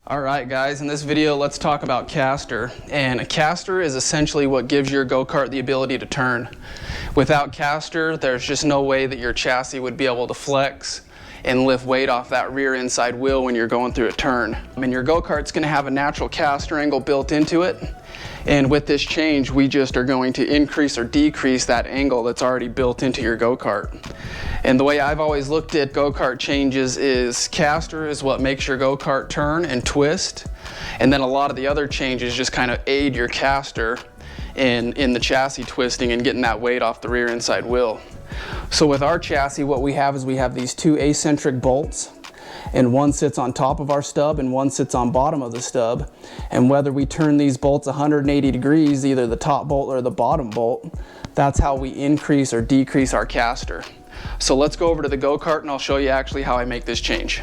All right guys, in this video let's talk about caster. And a caster is essentially what gives your go-kart the ability to turn. Without caster, there's just no way that your chassis would be able to flex and lift weight off that rear inside wheel when you're going through a turn. And your go-kart's going to have a natural caster angle built into it. And with this change, we just are going to increase or decrease that angle that's already built into your go-kart. And the way I've always looked at go-kart changes is caster is what makes your go-kart turn and twist. And then a lot of the other changes just kind of aid your caster in the chassis twisting and getting that weight off the rear inside wheel. So with our chassis, what we have is we have these two eccentric bolts, and one sits on top of our stub and one sits on bottom of the stub. And whether we turn these bolts 180 degrees, either the top bolt or the bottom bolt, that's how we increase or decrease our caster. So let's go over to the go-kart and I'll show you actually how I make this change.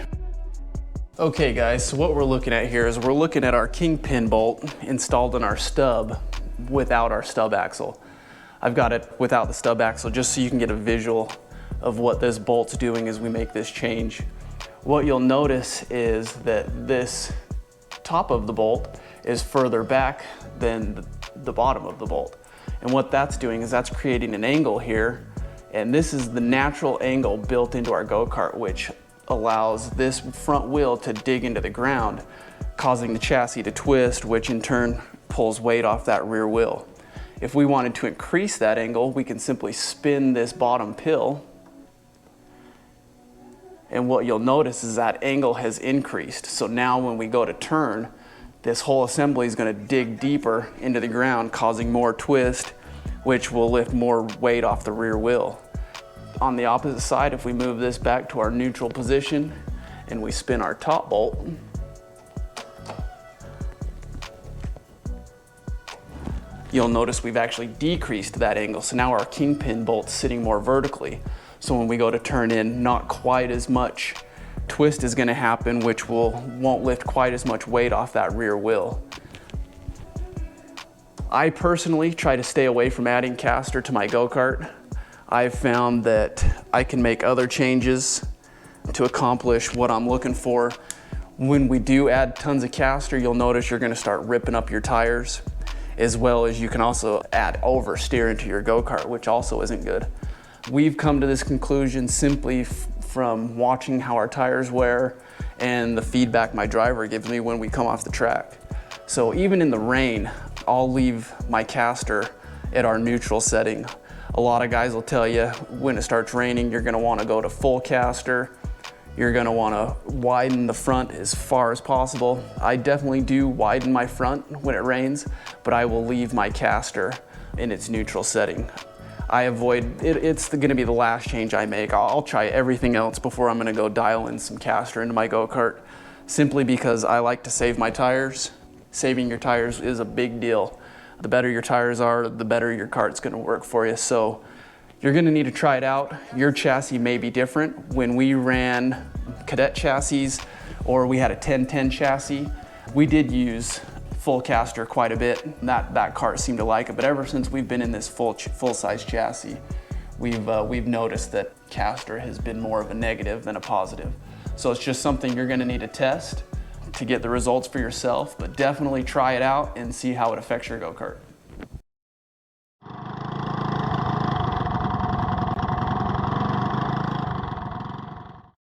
Okay guys, so what we're looking at here is we're looking at our kingpin bolt installed in our stub without our stub axle. I've got it without the stub axle just so you can get a visual of what this bolt's doing as we make this change. What you'll notice is that this top of the bolt is further back than the bottom of the bolt. And what that's doing is that's creating an angle here, and this is the natural angle built into our go-kart, which allows this front wheel to dig into the ground, causing the chassis to twist, which in turn pulls weight off that rear wheel. If we wanted to increase that angle, we can simply spin this bottom pill, and what you'll notice is that angle has increased. So now when we go to turn, this whole assembly is going to dig deeper into the ground, causing more twist, which will lift more weight off the rear wheel. On the opposite side, if we move this back to our neutral position and we spin our top bolt, you'll notice we've actually decreased that angle. So now our kingpin bolt's sitting more vertically. So when we go to turn in, not quite as much twist is going to happen, which won't lift quite as much weight off that rear wheel. I personally try to stay away from adding caster to my go-kart. I've found that I can make other changes to accomplish what I'm looking for. When we do add tons of caster, you'll notice you're going to start ripping up your tires, as well as you can also add oversteer into your go-kart, which also isn't good. We've come to this conclusion simply from watching how our tires wear and the feedback my driver gives me when we come off the track. So even in the rain, I'll leave my caster at our neutral setting. A lot of guys will tell you when it starts raining, you're gonna wanna go to full caster. You're gonna wanna widen the front as far as possible. I definitely do widen my front when it rains, but I will leave my caster in its neutral setting. I avoid, it's gonna be the last change I make. I'll try everything else before I'm gonna go dial in some caster into my go-kart, simply because I like to save my tires. Saving your tires is a big deal. The better your tires are, the better your kart's gonna work for you. So you're gonna need to try it out. Your chassis may be different. When we ran cadet chassis, or we had a 1010 chassis, we did use full caster quite a bit. That kart seemed to like it, but ever since we've been in this full-size chassis, we've noticed that caster has been more of a negative than a positive. So it's just something you're gonna need to test to get the results for yourself, but definitely try it out and see how it affects your go-kart.